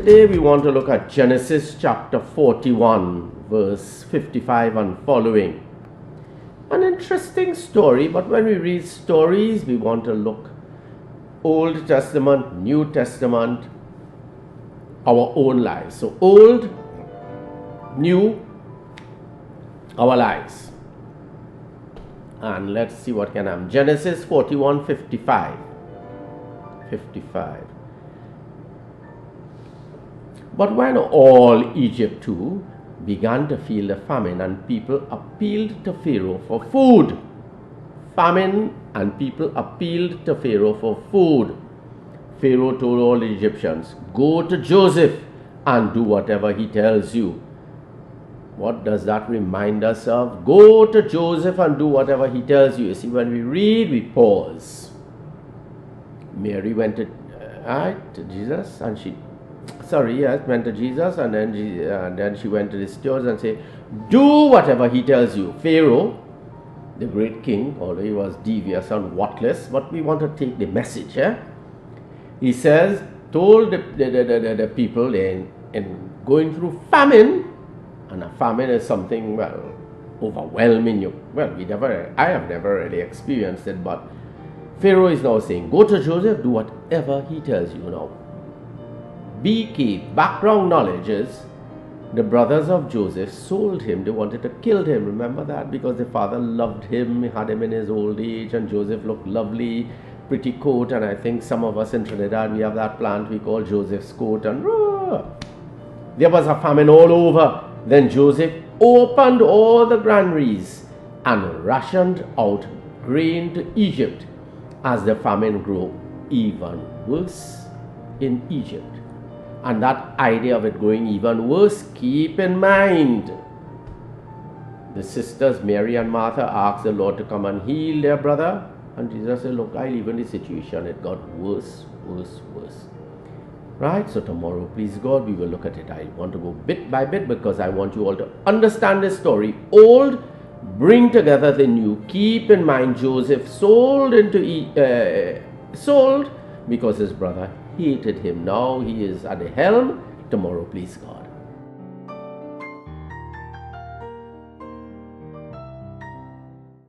Today we want to look at Genesis chapter 41, verse 55 and following. An interesting story, but when we read stories, we want to look Old Testament, New Testament, our own lives. So old, new, our lives. And let's see what can happen. Genesis 41, 55. 55. But when all Egypt too began to feel the famine, and people appealed to Pharaoh for food. Famine, and people appealed to Pharaoh for food. Pharaoh told all the Egyptians, "Go to Joseph and do whatever he tells you." What does that remind us of? Go to Joseph and do whatever he tells you. You see, when we read, we pause. Mary went to Jesus, and went to Jesus, and then she went to the stores and said, "Do whatever he tells you." Pharaoh, the great king, although he was devious and worthless, but we want to take the message. He says, told the people in going through famine, and a famine is something, overwhelming you. I have never really experienced it, but Pharaoh is now saying, go to Joseph, do whatever he tells you now. Be key. Background knowledge is the brothers of Joseph sold him. They wanted to kill him. Remember that? Because the father loved him, had him in his old age, and Joseph looked lovely, pretty coat. And I think some of us in Trinidad, we have that plant we call Joseph's coat. And there was a famine all over. Then Joseph opened all the granaries and rationed out grain to Egypt as the famine grew even worse in Egypt. And that idea of it going even worse, keep in mind, the sisters Mary and Martha asked the Lord to come and heal their brother, and Jesus said, look, I live in the situation, it got worse, worse, worse. Right? So tomorrow, please God, we will look at it. I want to go bit by bit because I want you all to understand this story. Old, bring together the new. Keep in mind, Joseph sold because his brother hated him. Now he is at the helm. Tomorrow, please God.